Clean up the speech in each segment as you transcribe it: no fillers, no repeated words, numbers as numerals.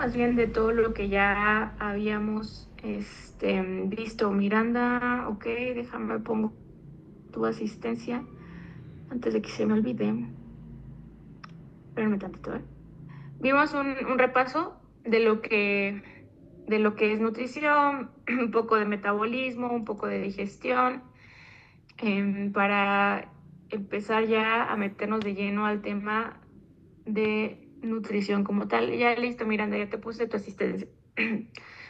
más bien de todo lo que ya habíamos visto. Miranda, ok, déjame pongo tu asistencia antes de que se me olvide. Espérame tantito, ¿eh? Vimos un repaso de lo que es nutrición, un poco de metabolismo, un poco de digestión, para empezar ya a meternos de lleno al tema de nutrición como tal. Ya listo, Miranda, ya te puse tu asistencia. Muy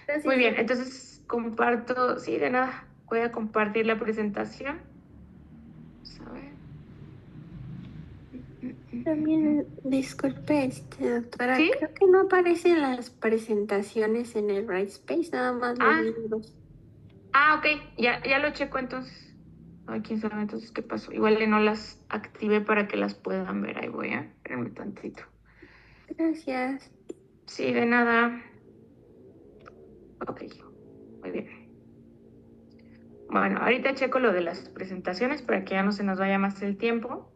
Gracias. bien, entonces comparto, sí, de nada, voy a compartir la presentación. Vamos a ver. También, disculpe, doctora, ¿Sí? creo que no aparecen las presentaciones en el Brightspace, nada más los Ah, libros. ok, ya lo checo entonces. Ay, quién sabe entonces qué pasó. Igual no las activé para que las puedan ver. Ahí voy, ¿eh? Espérenme tantito. Gracias. Sí, de nada. Ok, muy bien. Bueno, ahorita checo lo de las presentaciones para que ya no se nos vaya más el tiempo.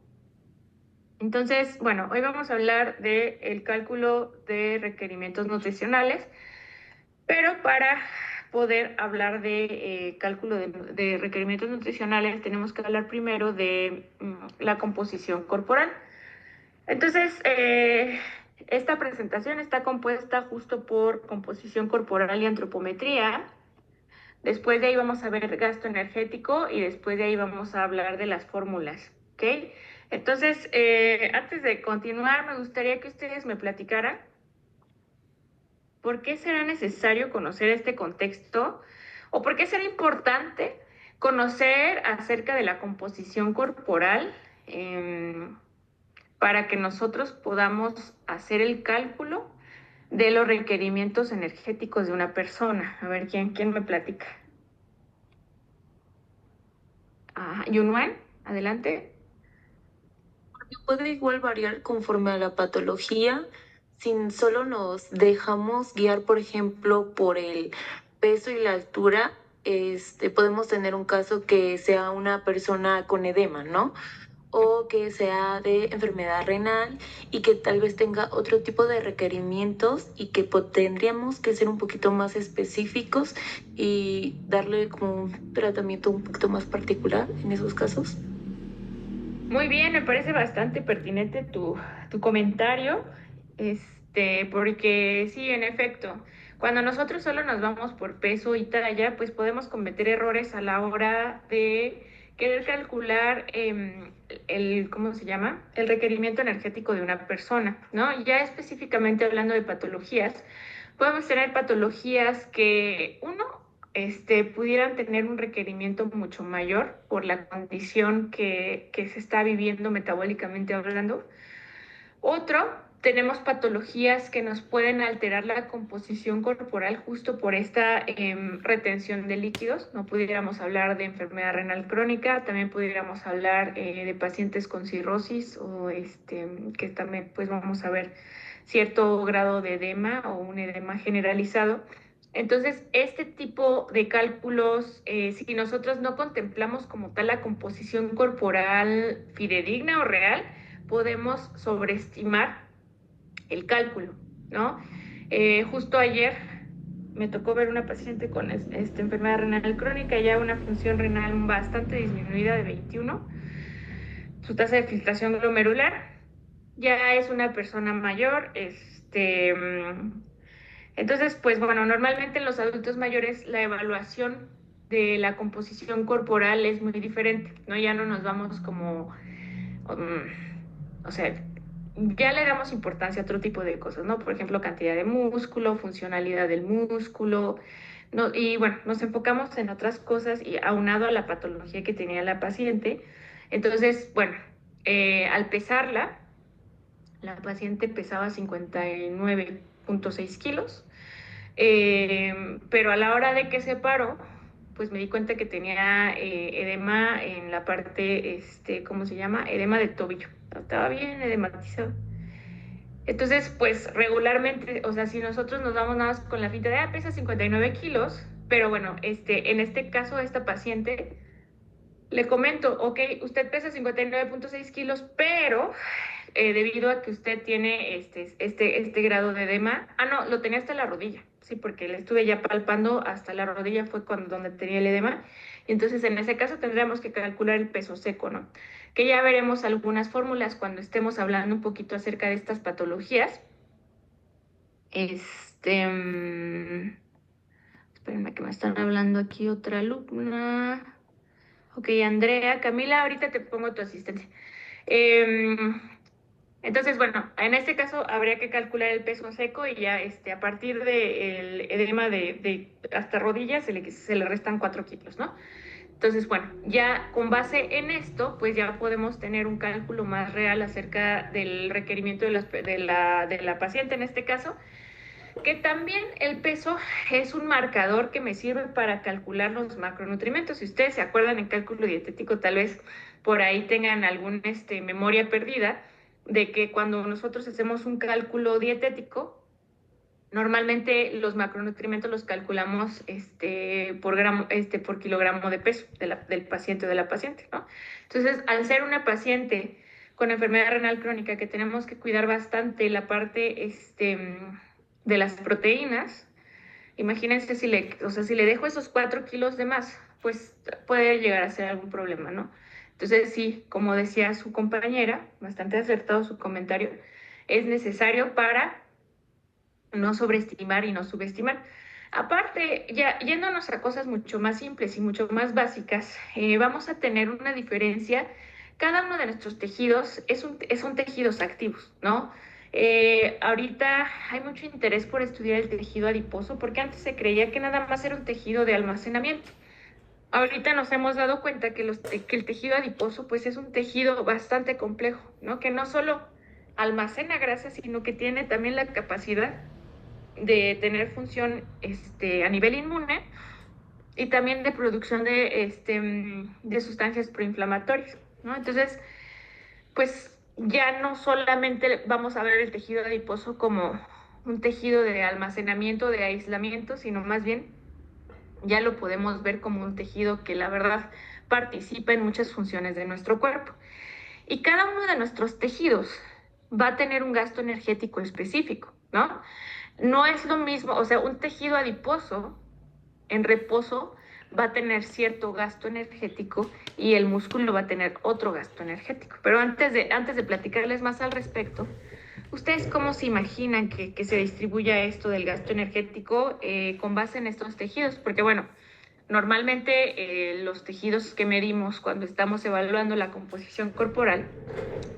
Entonces, bueno, hoy vamos a hablar del cálculo de requerimientos nutricionales, pero para poder hablar de cálculo de requerimientos nutricionales tenemos que hablar primero de la composición corporal. Entonces, esta presentación está compuesta justo por composición corporal y antropometría. Después de ahí vamos a ver gasto energético y después de ahí vamos a hablar de las fórmulas, ¿ok? Entonces, antes de continuar, me gustaría que ustedes me platicaran por qué será necesario conocer este contexto o por qué será importante conocer acerca de la composición corporal para que nosotros podamos hacer el cálculo de los requerimientos energéticos de una persona. A ver, ¿quién me platica? Yunuen, adelante. Puede igual variar conforme a la patología, si solo nos dejamos guiar, por ejemplo, por el peso y la altura, podemos tener un caso que sea una persona con edema, ¿no? O que sea de enfermedad renal y que tal vez tenga otro tipo de requerimientos y que tendríamos que ser un poquito más específicos y darle como un tratamiento un poquito más particular en esos casos. Muy bien, me parece bastante pertinente tu comentario, porque sí, en efecto, cuando nosotros solo nos vamos por peso y talla, pues podemos cometer errores a la hora de querer calcular ¿cómo se llama? El requerimiento energético de una persona, ¿no? Ya específicamente hablando de patologías, podemos tener patologías que uno pudieran tener un requerimiento mucho mayor por la condición que se está viviendo metabólicamente hablando. Otro, tenemos patologías que nos pueden alterar la composición corporal justo por esta retención de líquidos. No pudiéramos hablar de enfermedad renal crónica, también pudiéramos hablar de pacientes con cirrosis o que también pues vamos a ver cierto grado de edema o un edema generalizado. Entonces, este tipo de cálculos, si nosotros no contemplamos como tal la composición corporal fidedigna o real, podemos sobreestimar el cálculo, ¿no? Justo ayer me tocó ver una paciente con esta enfermedad renal crónica, ya una función renal bastante disminuida de 21, su tasa de filtración glomerular, ya es una persona mayor, entonces, pues bueno, normalmente en los adultos mayores la evaluación de la composición corporal es muy diferente, ¿no? Ya no nos vamos como, o sea, ya le damos importancia a otro tipo de cosas, ¿no? Por ejemplo, cantidad de músculo, funcionalidad del músculo, ¿no? Y bueno, nos enfocamos en otras cosas y aunado a la patología que tenía la paciente. Entonces, bueno, al pesarla, la paciente pesaba 59,6 kilos, pero a la hora de que se paró, pues me di cuenta que tenía edema en la parte, ¿cómo se llama? Edema de tobillo. Estaba bien edematizado. Entonces, pues regularmente, o sea, si nosotros nos vamos nada más con la finta de, pesa 59 kilos, pero bueno, en este caso, esta paciente Le comento, ok, usted pesa 59.6 kilos, pero debido a que usted tiene este grado de edema, no, lo tenía hasta la rodilla, sí, porque le estuve ya palpando hasta la rodilla, fue donde tenía el edema, y entonces en ese caso tendríamos que calcular el peso seco, ¿no? Que ya veremos algunas fórmulas cuando estemos hablando un poquito acerca de estas patologías. Espérenme que me están hablando aquí otra alumna. Ok, Andrea, Camila, ahorita te pongo tu asistencia. Entonces, bueno, en este caso habría que calcular el peso seco y ya a partir del edema de hasta rodillas se le restan 4 kilos, ¿no? Entonces, bueno, ya con base en esto, pues ya podemos tener un cálculo más real acerca del requerimiento de la paciente en este caso, que también el peso es un marcador que me sirve para calcular los macronutrientes. Si ustedes se acuerdan en cálculo dietético, tal vez por ahí tengan alguna memoria perdida de que cuando nosotros hacemos un cálculo dietético, normalmente los macronutrientes los calculamos por kilogramo de peso del paciente o de la paciente, ¿no? Entonces, al ser una paciente con enfermedad renal crónica que tenemos que cuidar bastante la parte de las proteínas, imagínense si le dejo esos 4 kilos de más, pues puede llegar a ser algún problema, ¿no? Entonces, sí, como decía su compañera, bastante acertado su comentario, es necesario para no sobreestimar y no subestimar. Aparte, ya yéndonos a cosas mucho más simples y mucho más básicas, vamos a tener una diferencia. Cada uno de nuestros tejidos son tejidos activos, ¿no? Ahorita hay mucho interés por estudiar el tejido adiposo porque antes se creía que nada más era un tejido de almacenamiento. Ahorita nos hemos dado cuenta que el tejido adiposo pues es un tejido bastante complejo, ¿no? Que no solo almacena grasa, sino que tiene también la capacidad de tener función a nivel inmune y también de producción de sustancias proinflamatorias, ¿no? Entonces, pues ya no solamente vamos a ver el tejido adiposo como un tejido de almacenamiento, de aislamiento, sino más bien ya lo podemos ver como un tejido que la verdad participa en muchas funciones de nuestro cuerpo. Y cada uno de nuestros tejidos va a tener un gasto energético específico, ¿no? No es lo mismo, o sea, un tejido adiposo en reposo va a tener cierto gasto energético y el músculo va a tener otro gasto energético. Pero antes de platicarles más al respecto, ¿ustedes cómo se imaginan que se distribuya esto del gasto energético con base en estos tejidos? Porque bueno, normalmente los tejidos que medimos cuando estamos evaluando la composición corporal,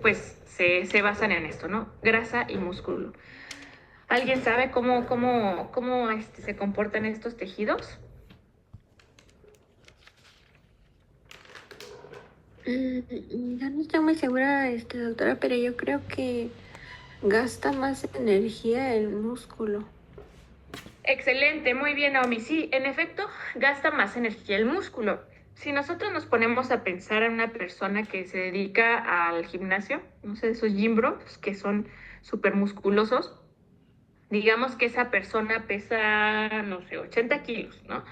pues se basan en esto, ¿no? Grasa y músculo. ¿Alguien sabe cómo se comportan estos tejidos? Yo no estoy muy segura, doctora, pero yo creo que gasta más energía el músculo. Excelente, muy bien, Naomi. Sí, en efecto, gasta más energía el músculo. Si nosotros nos ponemos a pensar en una persona que se dedica al gimnasio, no sé, esos gym bros que son súper musculosos, digamos que esa persona pesa, no sé, 80 kilos, ¿no?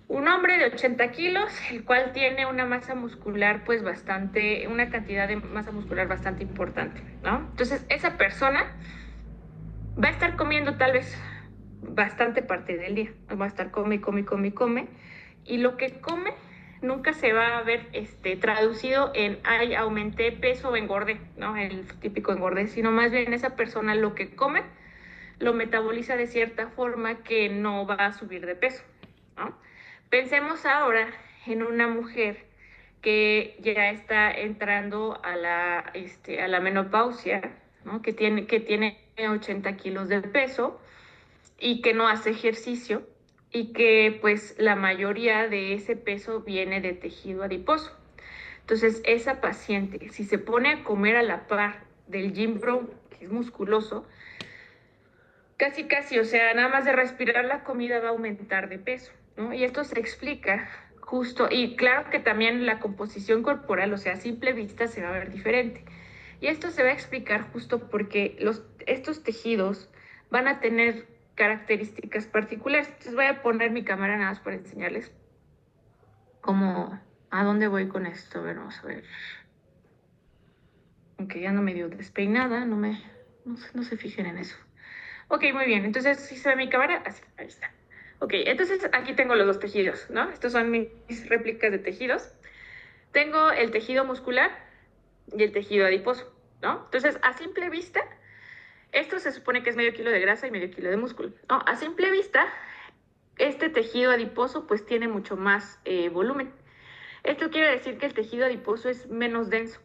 Un hombre de 80 kilos, el cual tiene una masa muscular, pues una cantidad de masa muscular bastante importante, ¿no? Entonces, esa persona va a estar comiendo tal vez bastante parte del día, va a estar come, y lo que come nunca se va a ver traducido en, ay, aumenté peso o engordé, ¿no? El típico engordé, sino más bien esa persona lo que come lo metaboliza de cierta forma que no va a subir de peso, ¿no? Pensemos ahora en una mujer que ya está entrando a la menopausia, ¿no? Que tiene 80 kilos de peso y que no hace ejercicio y que pues la mayoría de ese peso viene de tejido adiposo. Entonces esa paciente, si se pone a comer a la par del gym bro, que es musculoso, casi, o sea, nada más de respirar la comida va a aumentar de peso, ¿no? Y esto se explica justo, y claro que también la composición corporal, o sea, a simple vista se va a ver diferente. Y esto se va a explicar justo porque estos tejidos van a tener características particulares. Entonces voy a poner mi cámara nada más para enseñarles cómo, ¿A dónde voy con esto? A ver, vamos a ver. Aunque ya no medio despeinada, no se fijen en eso. Ok, muy bien. Entonces, ¿sí se ve mi cámara? Así, ahí está. Ok, entonces aquí tengo los dos tejidos, ¿no? Estos son mis réplicas de tejidos. Tengo el tejido muscular y el tejido adiposo, ¿no? Entonces, a simple vista, esto se supone que es medio kilo de grasa y medio kilo de músculo, ¿no? A simple vista, este tejido adiposo pues tiene mucho más volumen. Esto quiere decir que el tejido adiposo es menos denso,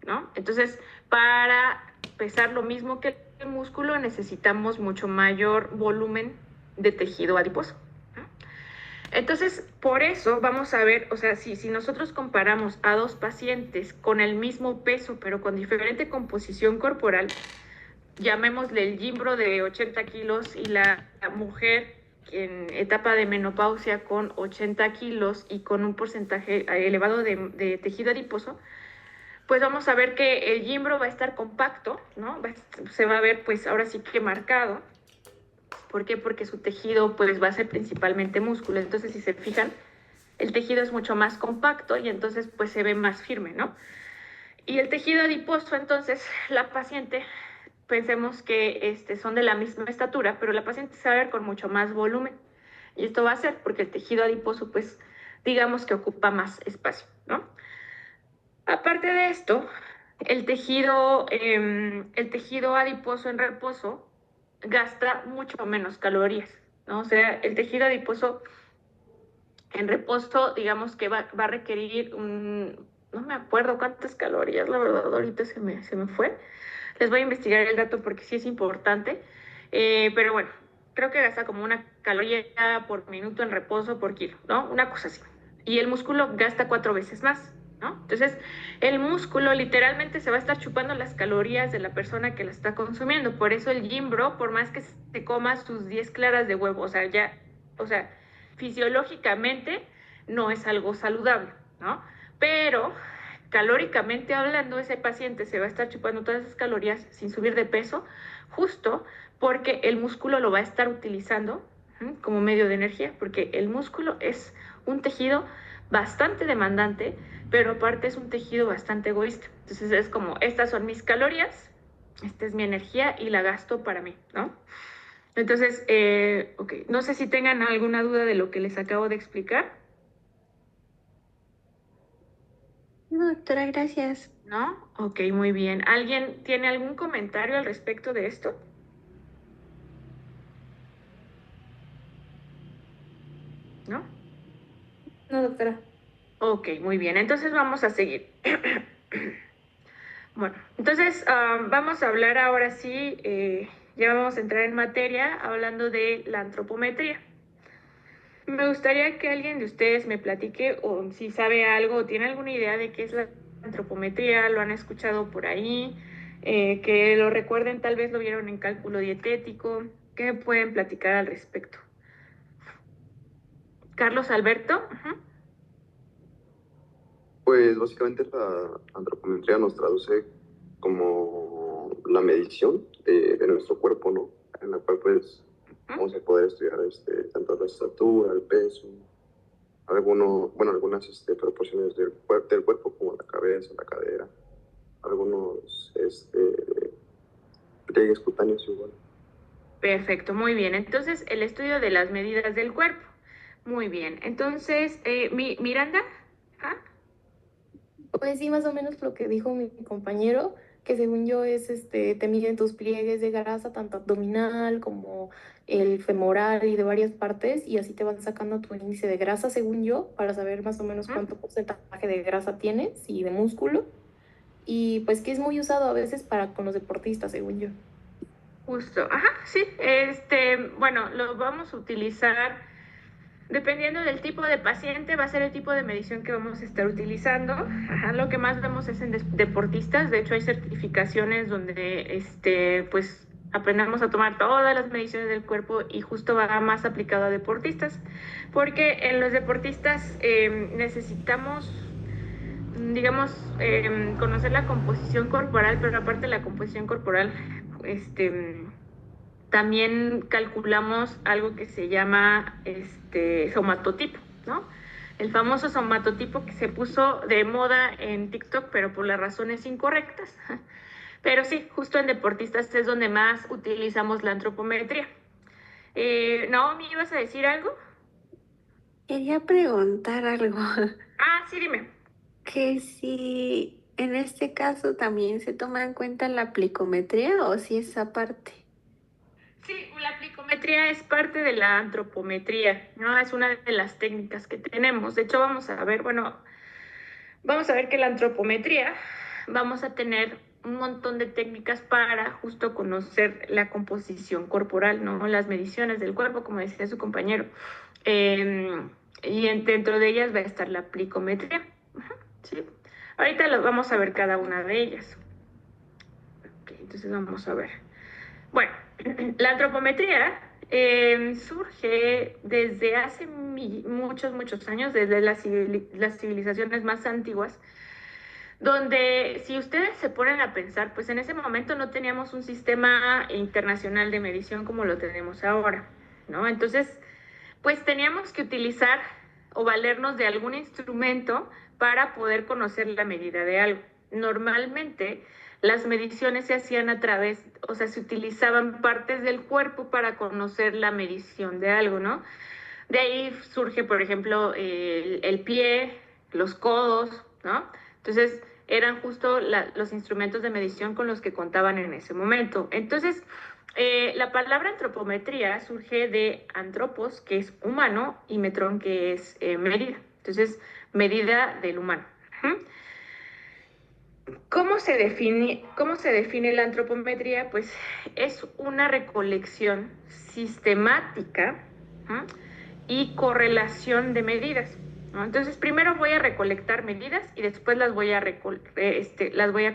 ¿no? Entonces, para pesar lo mismo que el músculo, necesitamos mucho mayor volumen de tejido adiposo. Entonces, por eso vamos a ver, o sea, si nosotros comparamos a dos pacientes con el mismo peso, pero con diferente composición corporal, llamémosle el Jimbro de 80 kilos y la mujer en etapa de menopausia con 80 kilos y con un porcentaje elevado de tejido adiposo, pues vamos a ver que el Jimbro va a estar compacto, ¿no? Se va a ver pues ahora sí que marcado. ¿Por qué? Porque su tejido pues va a ser principalmente músculo. Entonces, si se fijan, el tejido es mucho más compacto y entonces pues se ve más firme, ¿no? Y el tejido adiposo, entonces, la paciente, pensemos que son de la misma estatura, pero la paciente se va a ver con mucho más volumen. Y esto va a ser porque el tejido adiposo, pues, digamos que ocupa más espacio, ¿no? Aparte de esto, el tejido adiposo en reposo gasta mucho menos calorías, ¿no? O sea, el tejido adiposo en reposo, digamos que va a requerir no me acuerdo cuántas calorías, la verdad, ahorita se me fue. Les voy a investigar el dato porque sí es importante, pero bueno, creo que gasta como 1 caloría por minuto en reposo por kilo, ¿no? Una cosa así. Y el músculo gasta 4 veces más, ¿no? Entonces, el músculo literalmente se va a estar chupando las calorías de la persona que la está consumiendo. Por eso el Jimbro, por más que se coma sus 10 claras de huevo, o sea, fisiológicamente no es algo saludable, ¿no? Pero calóricamente hablando, ese paciente se va a estar chupando todas esas calorías sin subir de peso, justo porque el músculo lo va a estar utilizando como medio de energía, porque el músculo es un tejido bastante demandante, pero aparte es un tejido bastante egoísta. Entonces es como, estas son mis calorías, esta es mi energía y la gasto para mí, ¿no? Entonces, ok, no sé si tengan alguna duda de lo que les acabo de explicar, No, doctora, gracias. ¿no? Ok, muy bien. ¿Alguien tiene algún comentario al respecto de esto? ¿No? No, doctora. Ok, muy bien. Entonces vamos a seguir. Bueno, entonces vamos a hablar ahora sí, ya vamos a entrar en materia hablando de la antropometría. Me gustaría que alguien de ustedes me platique o si sabe algo o tiene alguna idea de qué es la antropometría, lo han escuchado por ahí, que lo recuerden, tal vez lo vieron en cálculo dietético. ¿Qué me pueden platicar al respecto? Carlos Alberto. Ajá. Pues básicamente la antropometría nos traduce como la medición de nuestro cuerpo, ¿no? En la cual pues vamos a poder estudiar tanto la estatura, el peso, algunas proporciones del cuerpo como la cabeza, la cadera, algunos pliegues cutáneos igual. Perfecto, muy bien. Entonces, el estudio de las medidas del cuerpo. Muy bien. Entonces, Miranda. ¿Ah? Pues sí, más o menos lo que dijo mi compañero, que según yo es, te miden tus pliegues de grasa, tanto abdominal como el femoral y de varias partes, y así te van sacando tu índice de grasa, según yo, para saber más o menos cuánto porcentaje de grasa tienes y de músculo. Y pues que es muy usado a veces con los deportistas, según yo. Justo, ajá, sí. Bueno, lo vamos a utilizar dependiendo del tipo de paciente, va a ser el tipo de medición que vamos a estar utilizando. Ajá, lo que más vemos es en deportistas. De hecho, hay certificaciones donde, pues, aprendamos a tomar todas las mediciones del cuerpo y justo va más aplicado a deportistas, porque en los deportistas necesitamos digamos, conocer la composición corporal, pero aparte de la composición corporal, también calculamos algo que se llama somatotipo, ¿no? el famoso somatotipo que se puso de moda en TikTok, pero por las razones incorrectas. Pero sí, justo en deportistas es donde más utilizamos la antropometría. Naomi, ¿ibas a decir algo? Quería preguntar algo, Ah, sí, dime. que si en este caso también se toma en cuenta la plicometría o si es aparte. Sí, la plicometría es parte de la antropometría, ¿no? Es una de las técnicas que tenemos. De hecho, vamos a ver que la antropometría vamos a tener un montón de técnicas para justo conocer la composición corporal, ¿no? Las mediciones del cuerpo, como decía su compañero. Dentro de ellas va a estar la plicometría. ¿Sí? Ahorita vamos a ver cada una de ellas. Okay, entonces vamos a ver. Bueno, la antropometría surge desde hace muchos años, desde las civilizaciones más antiguas, donde si ustedes se ponen a pensar, pues en ese momento no teníamos un sistema internacional de medición como lo tenemos ahora, ¿no? Entonces, pues teníamos que utilizar o valernos de algún instrumento para poder conocer la medida de algo. Normalmente las mediciones se hacían a través, o sea, se utilizaban partes del cuerpo para conocer la medición de algo, ¿no? De ahí surge, por ejemplo, el pie, los codos, ¿no? Entonces, eran justo los instrumentos de medición con los que contaban en ese momento. Entonces, la palabra antropometría surge de antropos, que es humano, y metrón, que es medida. Entonces, medida del humano. ¿Cómo se define la antropometría? Pues es una recolección sistemática, ¿no? Y correlación de medidas, ¿no? Entonces, primero voy a recolectar medidas y después las voy a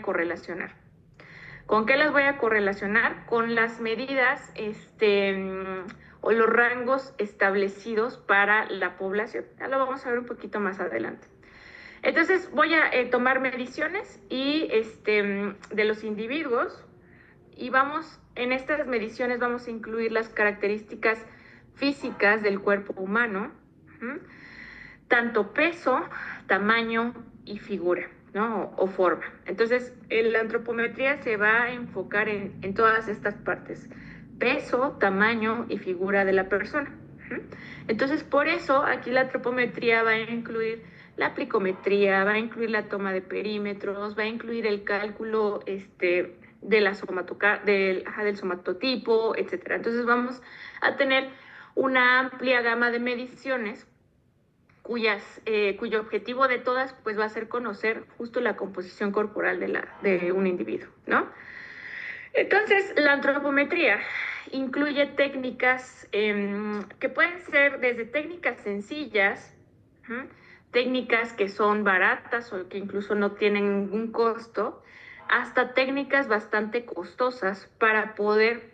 correlacionar. ¿Con qué las voy a correlacionar? Con las medidas o los rangos establecidos para la población. Ya lo vamos a ver un poquito más adelante. Entonces voy a tomar mediciones de los individuos y en estas mediciones vamos a incluir las características físicas del cuerpo humano, tanto peso, tamaño y figura, ¿no? O forma. Entonces, la antropometría se va a enfocar en todas estas partes: peso, tamaño y figura de la persona. Entonces, por eso aquí la antropometría va a incluir la plicometría, va a incluir la toma de perímetros, va a incluir el cálculo del somatotipo, etcétera. Entonces vamos a tener una amplia gama de mediciones cuyo objetivo de todas pues va a ser conocer justo la composición corporal de un individuo, ¿no? Entonces, la antropometría incluye técnicas que pueden ser desde técnicas sencillas, técnicas que son baratas o que incluso no tienen ningún costo, hasta técnicas bastante costosas para poder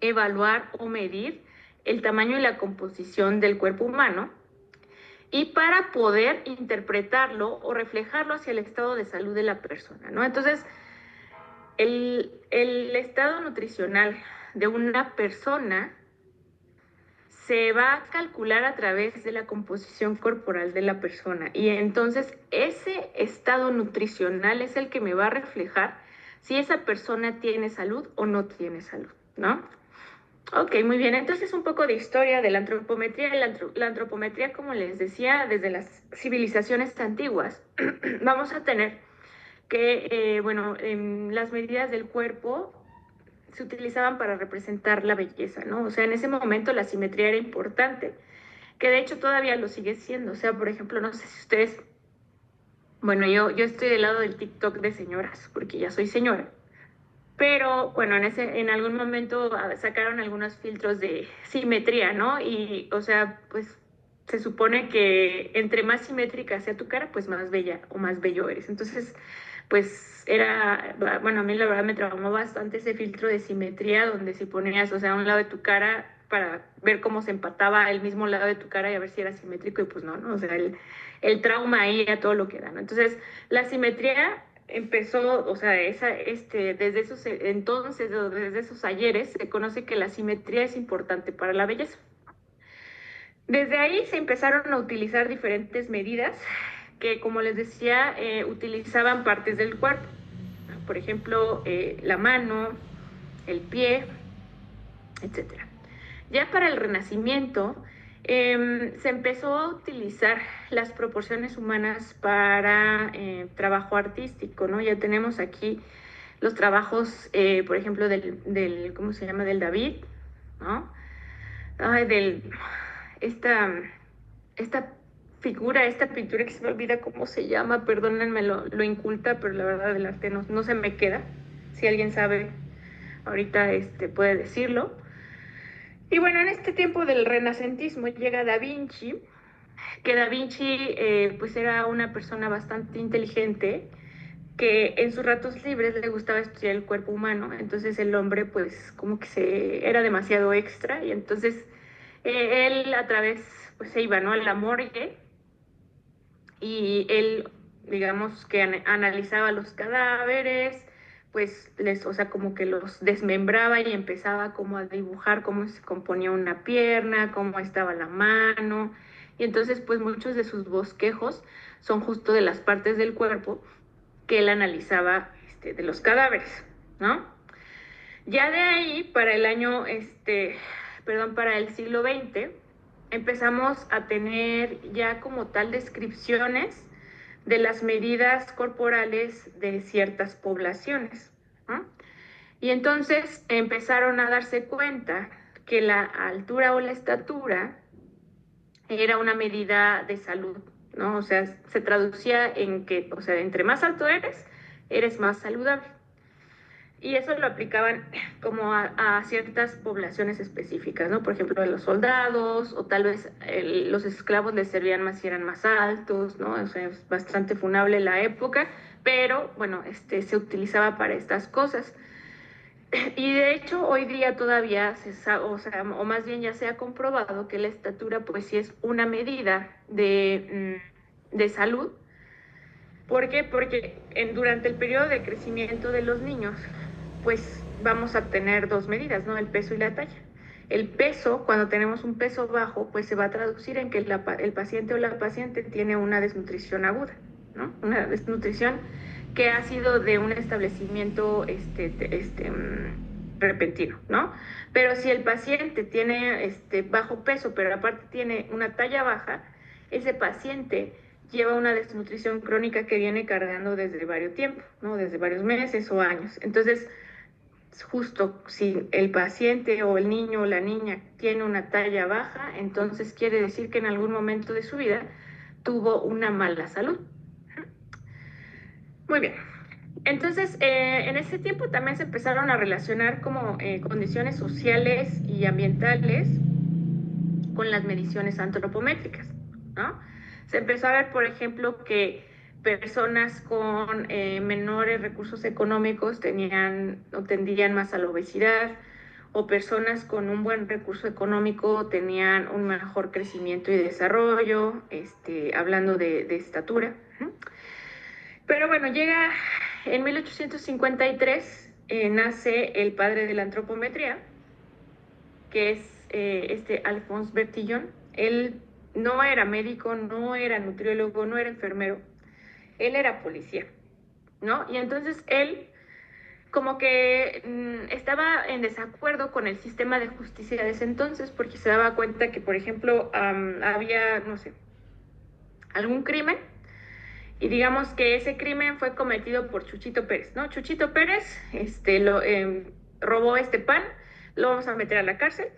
evaluar o medir el tamaño y la composición del cuerpo humano y para poder interpretarlo o reflejarlo hacia el estado de salud de la persona, ¿no? Entonces, el estado nutricional de una persona se va a calcular a través de la composición corporal de la persona y entonces ese estado nutricional es el que me va a reflejar si esa persona tiene salud o no tiene salud, ¿no? Ok, muy bien. Entonces un poco de historia de la antropometría. La antropometría, como les decía, desde las civilizaciones antiguas, vamos a tener que, las medidas del cuerpo se utilizaban para representar la belleza, ¿no? O sea, en ese momento la simetría era importante, que de hecho todavía lo sigue siendo. O sea, por ejemplo, no sé si ustedes, bueno, yo estoy del lado del TikTok de señoras, porque ya soy señora. Pero bueno, en algún momento sacaron algunos filtros de simetría, ¿no? Y, o sea, pues se supone que entre más simétrica sea tu cara, pues más bella o más bello eres. Entonces, pues bueno, a mí la verdad me traumó bastante ese filtro de simetría donde si ponías, o sea, un lado de tu cara para ver cómo se empataba el mismo lado de tu cara y a ver si era simétrico y pues no, ¿no? O sea, el trauma ahí a todo lo que da, ¿no? Entonces, la simetría empezó, o sea, desde esos entonces, desde esos ayeres, se conoce que la simetría es importante para la belleza. Desde ahí se empezaron a utilizar diferentes medidas que, como les decía, utilizaban partes del cuerpo, ¿no? Por ejemplo, la mano, el pie, etcétera. Ya para el Renacimiento se empezó a utilizar las proporciones humanas para trabajo artístico, ¿no? Ya tenemos aquí los trabajos, por ejemplo, ¿cómo se llama? Del David, ¿no? Ay, esta figura, esta pintura que se me olvida cómo se llama, perdónenme lo inculta, pero la verdad del arte no se me queda. Si alguien sabe, ahorita puede decirlo. Y bueno, en este tiempo del renacentismo llega Da Vinci, que Da Vinci pues era una persona bastante inteligente, que en sus ratos libres le gustaba estudiar el cuerpo humano, entonces el hombre pues como que era demasiado extra, y entonces él a través pues se iba, ¿no?, a la morgue, y él, digamos que analizaba los cadáveres, pues o sea, como que los desmembraba y empezaba como a dibujar cómo se componía una pierna, cómo estaba la mano, y entonces pues muchos de sus bosquejos son justo de las partes del cuerpo que él analizaba de los cadáveres, ¿no? Ya de ahí, para para el siglo XX, empezamos a tener ya como tal descripciones de las medidas corporales de ciertas poblaciones, ¿no? Y entonces empezaron a darse cuenta que la altura o la estatura era una medida de salud, ¿no? O sea, se traducía en que, o sea, entre más alto eres más saludable. Y eso lo aplicaban como a ciertas poblaciones específicas, ¿no? Por ejemplo, a los soldados, o tal vez los esclavos les servían más si eran más altos, ¿no? O sea, es bastante funable la época, pero bueno, se utilizaba para estas cosas. Y de hecho, hoy día todavía o más bien ya se ha comprobado que la estatura, pues sí es una medida de salud. ¿Por qué? Porque durante el periodo de crecimiento de los niños, pues vamos a tener dos medidas, ¿no? El peso y la talla. El peso, cuando tenemos un peso bajo, pues se va a traducir en que el paciente o la paciente tiene una desnutrición aguda, ¿no? Una desnutrición que ha sido de un establecimiento repentino, ¿no? Pero si el paciente tiene bajo peso, pero aparte tiene una talla baja, ese paciente lleva una desnutrición crónica que viene cargando desde varios tiempos, ¿no? Desde varios meses o años. Entonces, justo si el paciente o el niño o la niña tiene una talla baja, entonces quiere decir que en algún momento de su vida tuvo una mala salud. Muy bien. Entonces, en ese tiempo también se empezaron a relacionar como condiciones sociales y ambientales con las mediciones antropométricas, ¿no? Se empezó a ver, por ejemplo, que personas con menores recursos económicos tendían más a la obesidad, o personas con un buen recurso económico tenían un mejor crecimiento y desarrollo, hablando de estatura. Pero bueno, llega en 1853, nace el padre de la antropometría, que es Alphonse Bertillon. Él no era médico, no era nutriólogo, no era enfermero, él era policía, ¿no? Y entonces él como que estaba en desacuerdo con el sistema de justicia de ese entonces, porque se daba cuenta que, por ejemplo, había, no sé, algún crimen, y digamos que ese crimen fue cometido por Chuchito Pérez, ¿no? Chuchito Pérez robó este pan, lo vamos a meter a la cárcel.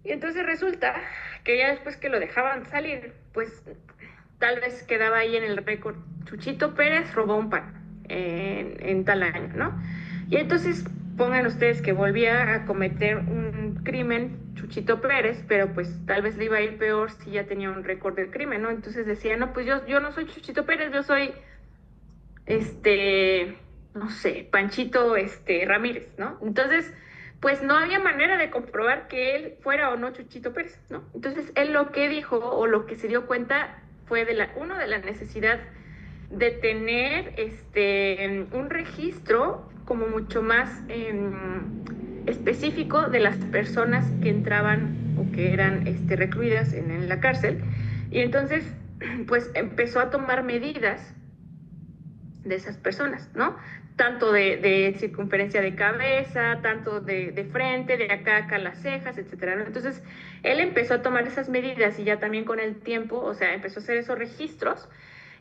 Y entonces resulta que ya después que lo dejaban salir, pues tal vez quedaba ahí en el récord: Chuchito Pérez robó un pan en tal año, ¿no? Y entonces pongan ustedes que volvía a cometer un crimen Chuchito Pérez, pero pues tal vez le iba a ir peor si ya tenía un récord del crimen, ¿no? Entonces decía, no, pues yo no soy Chuchito Pérez, yo soy no sé, Panchito Ramírez, ¿no? Entonces, pues no había manera de comprobar que él fuera o no Chuchito Pérez, ¿no? Entonces, él lo que dijo, o lo que se dio cuenta, fue de la necesidad de tener un registro como mucho más específico de las personas que entraban o que eran recluidas en la cárcel, y entonces pues empezó a tomar medidas de esas personas, ¿no? Tanto de circunferencia de cabeza, tanto de frente, de acá las cejas, etcétera, ¿no? Entonces, él empezó a tomar esas medidas y ya también con el tiempo, o sea, empezó a hacer esos registros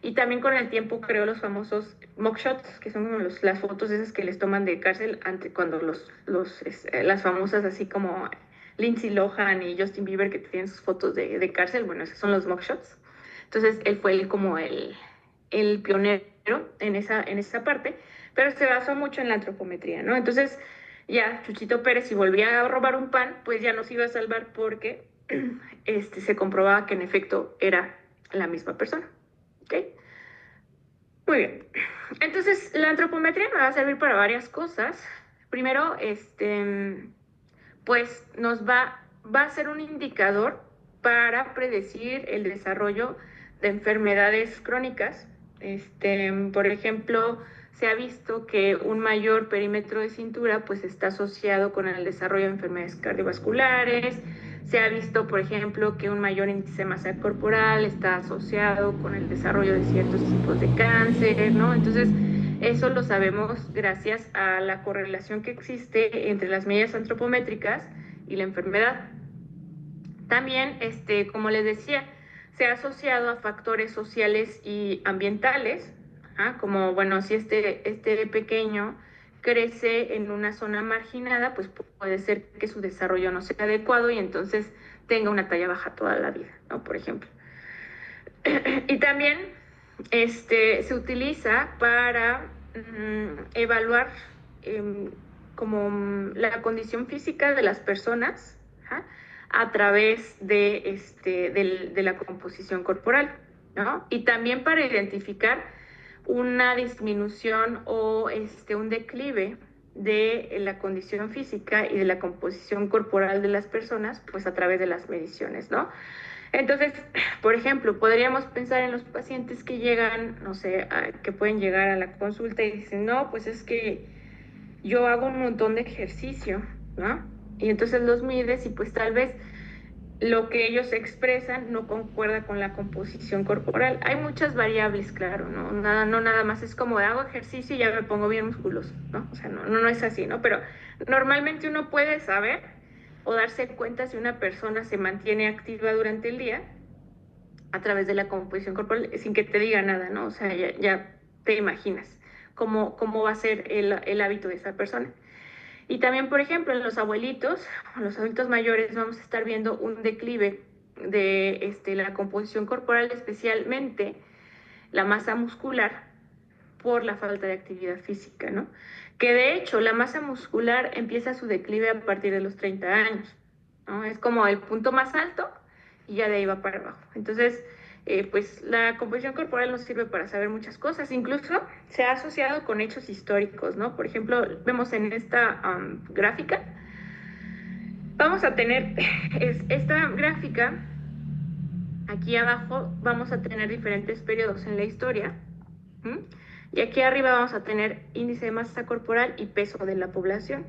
y también con el tiempo creó los famosos mugshots, que son como las fotos esas que les toman de cárcel cuando las famosas así como Lindsay Lohan y Justin Bieber que tienen sus fotos de cárcel, bueno, esos son los mugshots. Entonces, él fue como el pionero en esa parte, pero se basó mucho en la antropometría, ¿no? Entonces, ya Chuchito Pérez, si volvía a robar un pan, pues ya nos iba a salvar porque se comprobaba que en efecto era la misma persona, ¿ok? Muy bien. Entonces, la antropometría nos va a servir para varias cosas. Primero, pues nos va a ser un indicador para predecir el desarrollo de enfermedades crónicas. Por ejemplo, se ha visto que un mayor perímetro de cintura pues está asociado con el desarrollo de enfermedades cardiovasculares. Se ha visto, por ejemplo, que un mayor índice de masa corporal está asociado con el desarrollo de ciertos tipos de cáncer, ¿no? Entonces, eso lo sabemos gracias a la correlación que existe entre las medidas antropométricas y la enfermedad. También, como les decía, se ha asociado a factores sociales y ambientales, como, bueno, si este pequeño crece en una zona marginada, pues puede ser que su desarrollo no sea adecuado y entonces tenga una talla baja toda la vida, ¿no? Por ejemplo. Y también se utiliza para evaluar como la condición física de las personas a través de la composición corporal, ¿no? Y también para identificar una disminución o un declive de la condición física y de la composición corporal de las personas, pues a través de las mediciones, ¿no? Entonces, por ejemplo, podríamos pensar en los pacientes que llegan, no sé, que pueden llegar a la consulta y dicen, no, pues es que yo hago un montón de ejercicio, ¿no? Y entonces los mides y pues tal vez lo que ellos expresan no concuerda con la composición corporal. Hay muchas variables, claro, ¿no? No nada más es como hago ejercicio y ya me pongo bien musculoso, ¿no? O sea, no es así, ¿no? Pero normalmente uno puede saber o darse cuenta si una persona se mantiene activa durante el día a través de la composición corporal sin que te diga nada, ¿no? O sea, ya te imaginas cómo va a ser el hábito de esa persona. Y también, por ejemplo, en los abuelitos, los adultos mayores, vamos a estar viendo un declive de la composición corporal, especialmente la masa muscular, por la falta de actividad física, ¿no? Que de hecho la masa muscular empieza su declive a partir de los 30 años, ¿no? Es como el punto más alto y ya de ahí va para abajo. Entonces, pues la composición corporal nos sirve para saber muchas cosas, incluso se ha asociado con hechos históricos, ¿no? Por ejemplo, vemos en esta gráfica, vamos a tener esta gráfica, aquí abajo vamos a tener diferentes periodos en la historia, y aquí arriba vamos a tener índice de masa corporal y peso de la población,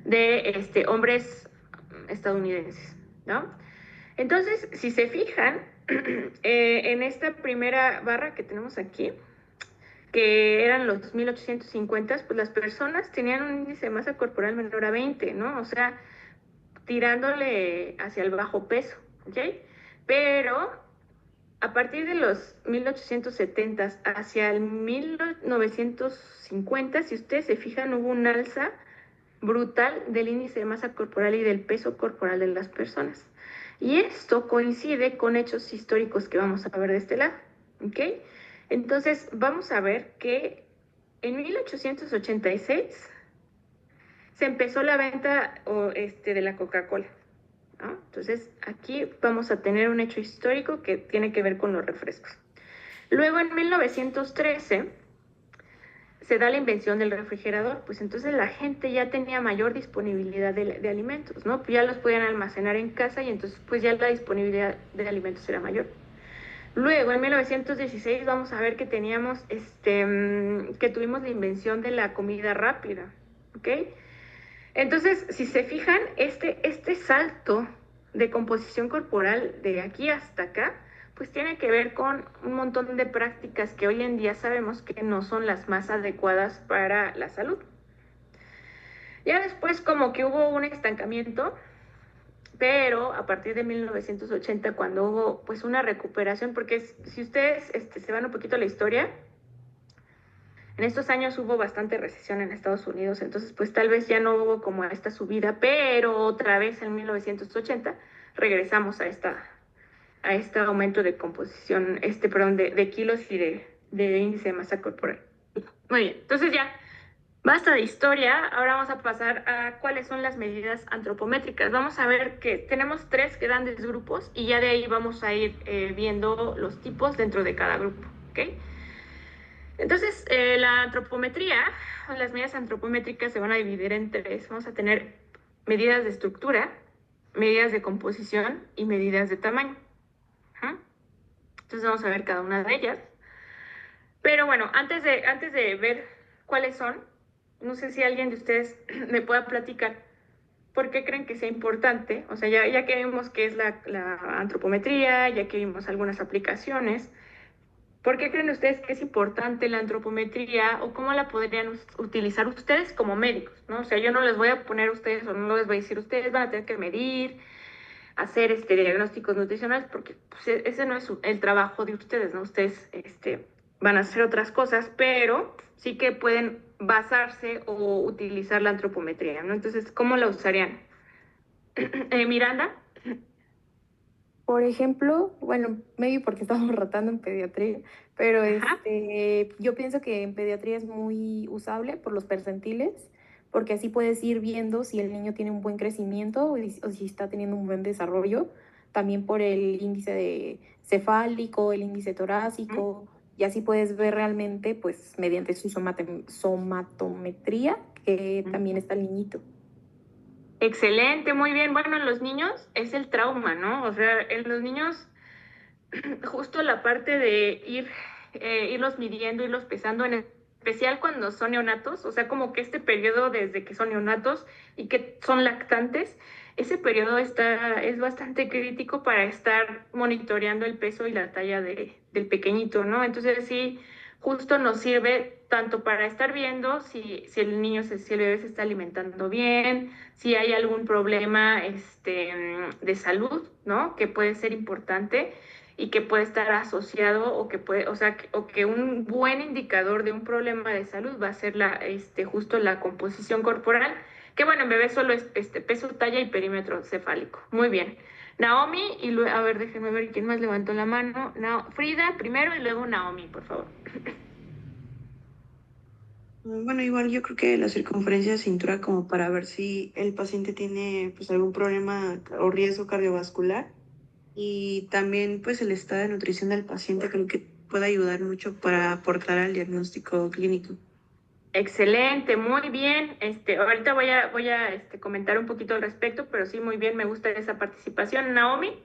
de hombres estadounidenses, ¿no? Entonces, si se fijan, en esta primera barra que tenemos aquí, que eran los 1850, pues las personas tenían un índice de masa corporal menor a 20, ¿no? O sea, tirándole hacia el bajo peso, ¿ok? Pero a partir de los 1870 hacia el 1950, si ustedes se fijan, hubo un alza brutal del índice de masa corporal y del peso corporal de las personas. Y esto coincide con hechos históricos que vamos a ver de este lado, ¿ok? Entonces, vamos a ver que en 1886 se empezó la venta de la Coca-Cola, ¿no? Entonces, aquí vamos a tener un hecho histórico que tiene que ver con los refrescos. Luego, en 1913, se da la invención del refrigerador, pues entonces la gente ya tenía mayor disponibilidad de alimentos, ¿no? Pues ya los podían almacenar en casa y entonces pues ya la disponibilidad de alimentos era mayor. Luego, en 1916, vamos a ver que teníamos, que tuvimos la invención de la comida rápida, ¿ok? Entonces, si se fijan, este salto de composición corporal de aquí hasta acá, pues tiene que ver con un montón de prácticas que hoy en día sabemos que no son las más adecuadas para la salud. Ya después como que hubo un estancamiento, pero a partir de 1980, cuando hubo pues una recuperación, porque si ustedes se van un poquito a la historia, en estos años hubo bastante recesión en Estados Unidos, entonces pues tal vez ya no hubo como esta subida, pero otra vez en 1980 regresamos a este aumento de composición, perdón, de kilos y de índice de masa corporal. Muy bien, entonces ya, basta de historia, ahora vamos a pasar a cuáles son las medidas antropométricas. Vamos a ver que tenemos 3 grandes grupos y ya de ahí vamos a ir viendo los tipos dentro de cada grupo, ¿ok? Entonces, la antropometría, las medidas antropométricas se van a dividir en 3. Vamos a tener medidas de estructura, medidas de composición y medidas de tamaño. Entonces vamos a ver cada una de ellas. Pero bueno, antes de ver cuáles son, no sé si alguien de ustedes me pueda platicar por qué creen que sea importante. O sea, ya que vimos qué es la antropometría, ya que vimos algunas aplicaciones, ¿por qué creen ustedes que es importante la antropometría o cómo la podrían utilizar ustedes como médicos, ¿no? O sea, yo no les voy a poner a ustedes o no les voy a decir, ustedes van a tener que medir, hacer diagnósticos nutricionales, porque pues, ese no es el trabajo de ustedes, ¿no? Ustedes van a hacer otras cosas, pero sí que pueden basarse o utilizar la antropometría, ¿no? Entonces, ¿cómo la usarían? Miranda. Por ejemplo, bueno, maybe porque estamos rotando en pediatría, pero Ajá. yo pienso que en pediatría es muy usable por los percentiles, porque así puedes ir viendo si el niño tiene un buen crecimiento o si está teniendo un buen desarrollo, también por el índice de cefálico, el índice torácico, y así puedes ver realmente, pues, mediante su somatometría, que también está el niñito. Excelente, muy bien. Bueno, en los niños es el trauma, ¿no? O sea, en los niños justo la parte de irlos midiendo, irlos pesando, en especial cuando son neonatos, o sea, como que este periodo desde que son neonatos y que son lactantes, ese periodo es bastante crítico para estar monitoreando el peso y la talla del pequeñito, ¿no? Entonces sí, justo nos sirve tanto para estar viendo si el niño, si el bebé se está alimentando bien, si hay algún problema de salud, ¿no? Que puede ser importante y que puede estar asociado o que puede, o sea, o que un buen indicador de un problema de salud va a ser justo la composición corporal, que bueno, en bebé solo es peso, talla y perímetro cefálico. Muy bien. Naomi, y luego, a ver, déjenme ver quién más levantó la mano. Frida primero y luego Naomi, por favor. Bueno, igual yo creo que la circunferencia de cintura como para ver si el paciente tiene pues algún problema o riesgo cardiovascular y también pues el estado de nutrición del paciente creo que puede ayudar mucho para aportar al diagnóstico clínico. Excelente, muy bien. Ahorita voy a comentar un poquito al respecto, pero sí, muy bien, me gusta esa participación. Naomi.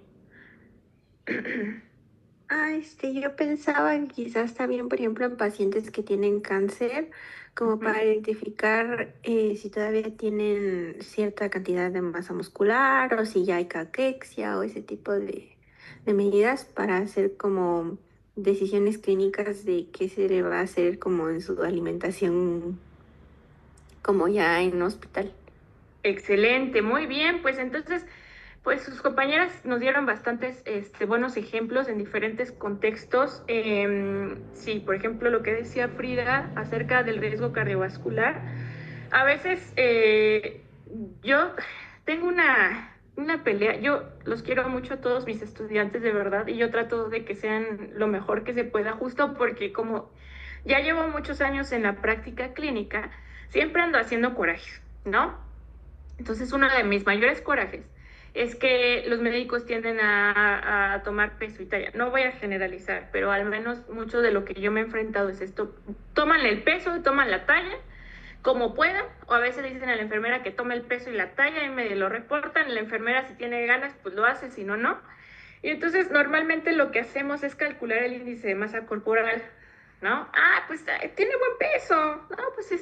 Yo pensaba que quizás también, por ejemplo, en pacientes que tienen cáncer, como para identificar si todavía tienen cierta cantidad de masa muscular o si ya hay caquexia o ese tipo de medidas para hacer como decisiones clínicas de qué se le va a hacer como en su alimentación, como ya en un hospital. Excelente, muy bien. Pues entonces, pues sus compañeras nos dieron bastantes buenos ejemplos en diferentes contextos. Sí, por ejemplo, lo que decía Frida acerca del riesgo cardiovascular. A veces yo tengo una pelea. Yo los quiero mucho a todos mis estudiantes, de verdad, y yo trato de que sean lo mejor que se pueda, justo porque como ya llevo muchos años en la práctica clínica, siempre ando haciendo corajes, ¿no? Entonces, uno de mis mayores corajes es que los médicos tienden a tomar peso y talla. No voy a generalizar, pero al menos mucho de lo que yo me he enfrentado es esto. Toman el peso, toman la talla, como puedan, o a veces le dicen a la enfermera que tome el peso y la talla y medio lo reportan. La enfermera, si tiene ganas, pues lo hace, si no, no. Y entonces, normalmente lo que hacemos es calcular el índice de masa corporal, ¿no? Ah, pues tiene buen peso. No, pues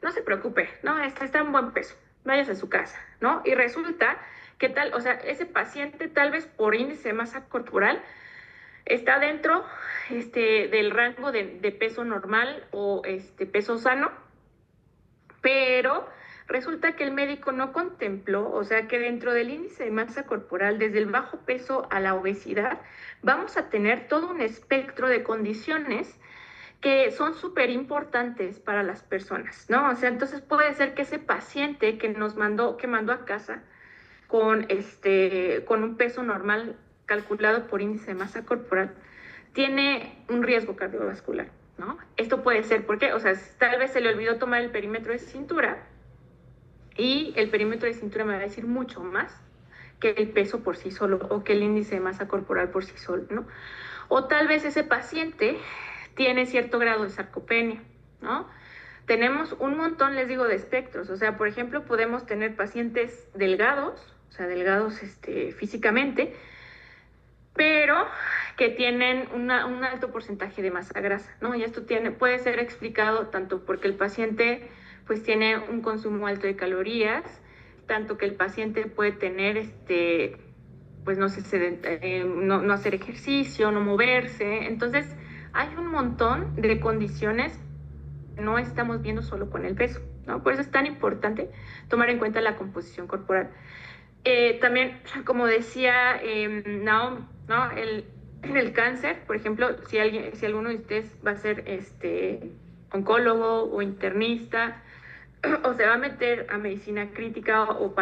no se preocupe, ¿no? Está en buen peso. Váyase a su casa, ¿no? Y resulta ¿qué tal? O sea, ese paciente tal vez por índice de masa corporal está dentro del rango de peso normal o peso sano, pero resulta que el médico no contempló, o sea, que dentro del índice de masa corporal, desde el bajo peso a la obesidad, vamos a tener todo un espectro de condiciones que son súper importantes para las personas, ¿no? O sea, entonces puede ser que ese paciente que mandó a casa con un peso normal calculado por índice de masa corporal, tiene un riesgo cardiovascular, ¿no? Esto puede ser porque, o sea, tal vez se le olvidó tomar el perímetro de cintura y el perímetro de cintura me va a decir mucho más que el peso por sí solo o que el índice de masa corporal por sí solo, ¿no? O tal vez ese paciente tiene cierto grado de sarcopenia, ¿no? Tenemos un montón, les digo, de espectros. O sea, por ejemplo, podemos tener pacientes delgados, o sea, delgados físicamente, pero que tienen un alto porcentaje de masa grasa, ¿no? Y esto puede ser explicado tanto porque el paciente pues tiene un consumo alto de calorías, tanto que el paciente puede tener pues no sé, no hacer ejercicio, no moverse. Entonces, hay un montón de condiciones que no estamos viendo solo con el peso, ¿no? Por eso es tan importante tomar en cuenta la composición corporal. También, como decía Naomi, ¿no? El cáncer, por ejemplo, si alguno de ustedes va a ser oncólogo o internista, o se va a meter a medicina crítica o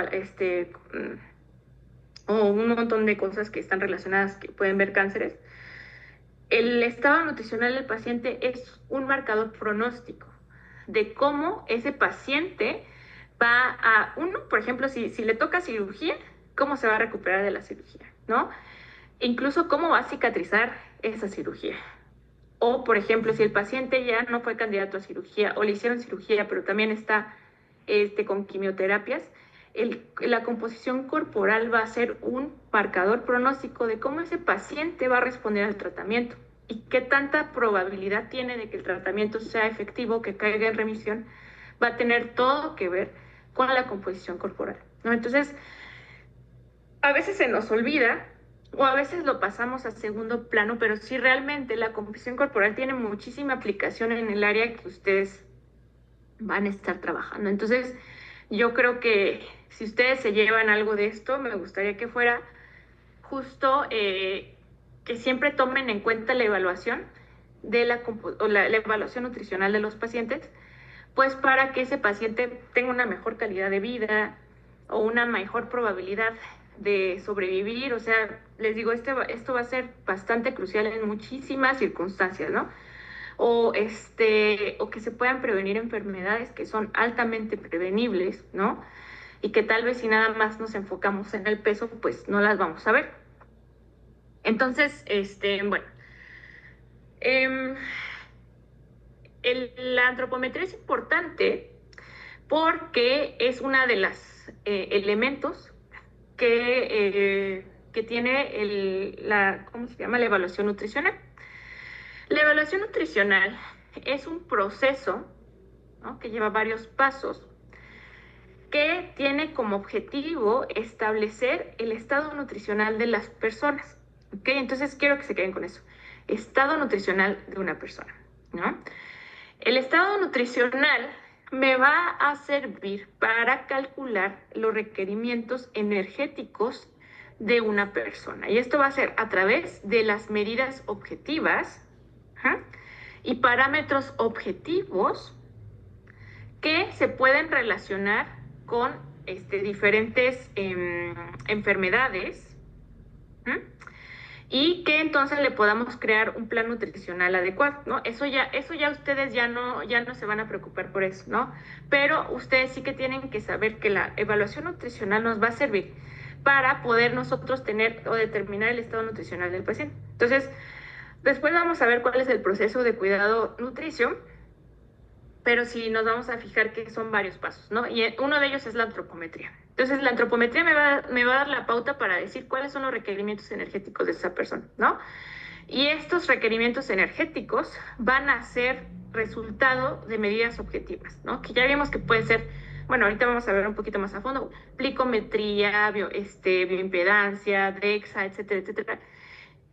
un montón de cosas que están relacionadas que pueden ver cánceres, el estado nutricional del paciente es un marcador pronóstico de cómo ese paciente va a, por ejemplo, si le toca cirugía, cómo se va a recuperar de la cirugía, ¿no? Incluso cómo va a cicatrizar esa cirugía. O, por ejemplo, si el paciente ya no fue candidato a cirugía o le hicieron cirugía, pero también está con quimioterapias, la composición corporal va a ser un marcador pronóstico de cómo ese paciente va a responder al tratamiento y qué tanta probabilidad tiene de que el tratamiento sea efectivo, que caiga en remisión, va a tener todo que ver con la composición corporal, ¿no? Entonces, a veces se nos olvida o a veces lo pasamos a segundo plano, pero sí realmente la composición corporal tiene muchísima aplicación en el área que ustedes van a estar trabajando. Entonces, yo creo que si ustedes se llevan algo de esto, me gustaría que fuera justo que siempre tomen en cuenta la evaluación de la evaluación nutricional de los pacientes, pues para que ese paciente tenga una mejor calidad de vida o una mejor probabilidad de sobrevivir. O sea, les digo, esto va a ser bastante crucial en muchísimas circunstancias, ¿no? O que se puedan prevenir enfermedades que son altamente prevenibles, ¿no? Y que tal vez si nada más nos enfocamos en el peso, pues no las vamos a ver. Entonces, bueno, la antropometría es importante porque es una de las elementos que tiene ¿cómo se llama? La evaluación nutricional. La evaluación nutricional es un proceso, ¿no?, que lleva varios pasos, que tiene como objetivo establecer el estado nutricional de las personas. ¿Ok? Entonces quiero que se queden con eso. Estado nutricional de una persona, ¿no? El estado nutricional me va a servir para calcular los requerimientos energéticos de una persona. Y esto va a ser a través de las medidas objetivas y parámetros objetivos que se pueden relacionar con diferentes enfermedades y que entonces le podamos crear un plan nutricional adecuado, ¿no? Eso ya ustedes ya no se van a preocupar por eso, ¿no? Pero ustedes sí que tienen que saber que la evaluación nutricional nos va a servir para poder nosotros tener o determinar el estado nutricional del paciente. Entonces, después vamos a ver cuál es el proceso de cuidado nutricio, pero sí nos vamos a fijar que son varios pasos, ¿no? Y uno de ellos es la antropometría. Entonces, la antropometría me va a dar la pauta para decir cuáles son los requerimientos energéticos de esa persona, ¿no? Y estos requerimientos energéticos van a ser resultado de medidas objetivas, ¿no? Que ya vimos que pueden ser bueno, ahorita vamos a ver un poquito más a fondo, plicometría, bioimpedancia, DEXA, etcétera, etcétera.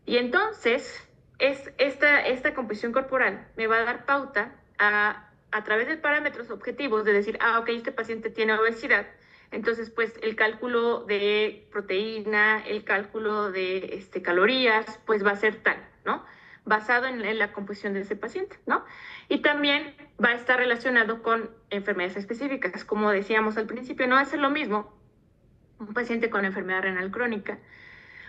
Y entonces, esta composición corporal me va a dar pauta a través de parámetros objetivos de decir, ok, este paciente tiene obesidad, entonces pues el cálculo de proteína, el cálculo de calorías, pues va a ser tal, ¿no? Basado en la composición de ese paciente, ¿no? Y también va a estar relacionado con enfermedades específicas, como decíamos al principio, no va a ser lo mismo un paciente con enfermedad renal crónica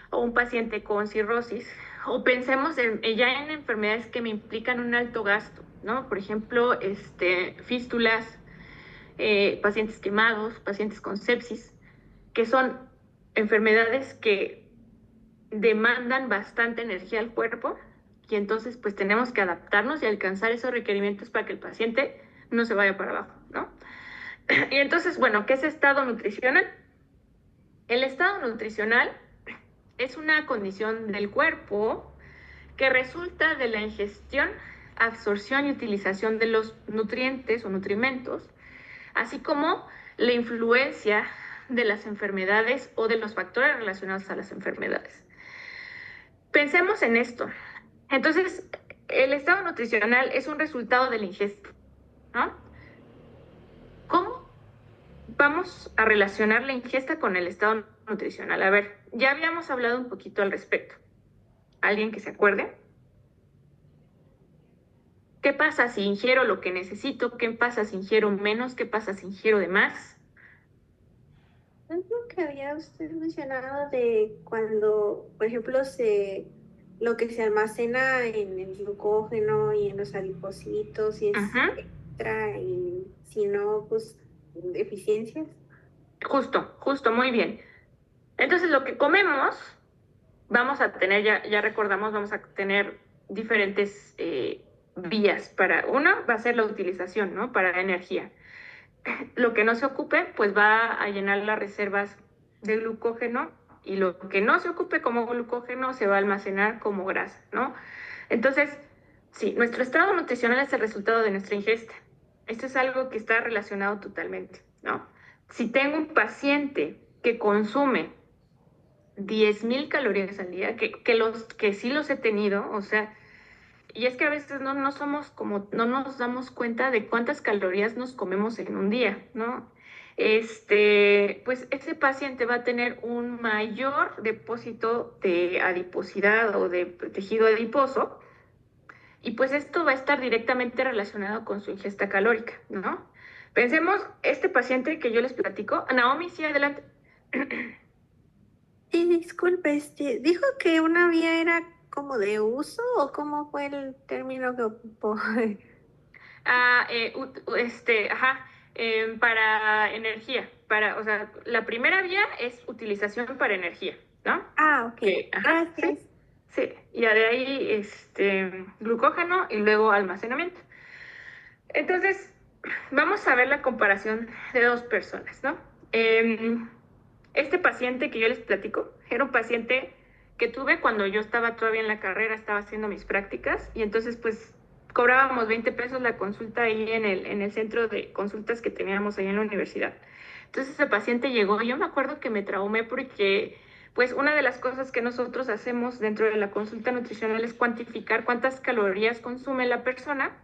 o un paciente con cirrosis, o pensemos ya en enfermedades que me implican un alto gasto, ¿no? Por ejemplo, fístulas, pacientes quemados, pacientes con sepsis, que son enfermedades que demandan bastante energía al cuerpo y entonces pues tenemos que adaptarnos y alcanzar esos requerimientos para que el paciente no se vaya para abajo, ¿no? Y entonces, bueno, ¿qué es estado nutricional? El estado nutricional es una condición del cuerpo que resulta de la ingestión, absorción y utilización de los nutrientes o nutrimentos, así como la influencia de las enfermedades o de los factores relacionados a las enfermedades. Pensemos en esto. Entonces, el estado nutricional es un resultado de la ingesta, ¿no? ¿Cómo vamos a relacionar la ingesta con el estado nutricional? A ver, ya habíamos hablado un poquito al respecto. ¿Alguien que se acuerde? ¿Qué pasa si ingiero lo que necesito? ¿Qué pasa si ingiero menos? ¿Qué pasa si ingiero de más? Es lo que había usted mencionado de cuando, por ejemplo, lo que se almacena en el glucógeno y en los adipocitos y es extra y si no, pues deficiencias. Justo, muy bien. Entonces, lo que comemos, vamos a tener, ya recordamos, vamos a tener diferentes vías para, una va a ser la utilización, ¿no? Para energía. Lo que no se ocupe, pues va a llenar las reservas de glucógeno y lo que no se ocupe como glucógeno se va a almacenar como grasa, ¿no? Entonces, sí, nuestro estado nutricional es el resultado de nuestra ingesta. Esto es algo que está relacionado totalmente, ¿no? Si tengo un paciente que consume 10,000 calorías al día, que sí los he tenido, o sea, y es que a veces no somos como, no nos damos cuenta de cuántas calorías nos comemos en un día, ¿no? Pues ese paciente va a tener un mayor depósito de adiposidad o de tejido adiposo, y pues esto va a estar directamente relacionado con su ingesta calórica, ¿no? Pensemos, este paciente que yo les platico, Naomi, sí, adelante. Sí, disculpe, dijo que una vía era como de uso o cómo fue el término que ocupó. Para energía, o sea, la primera vía es utilización para energía, ¿no? Ok, gracias. Sí, y de ahí, glucógeno y luego almacenamiento. Entonces, vamos a ver la comparación de dos personas, ¿no? Este paciente que yo les platico era un paciente que tuve cuando yo estaba todavía en la carrera, estaba haciendo mis prácticas y entonces pues cobrábamos 20 pesos la consulta ahí en el centro de consultas que teníamos ahí en la universidad. Entonces ese paciente llegó, yo me acuerdo que me traumé porque pues una de las cosas que nosotros hacemos dentro de la consulta nutricional es cuantificar cuántas calorías consume la persona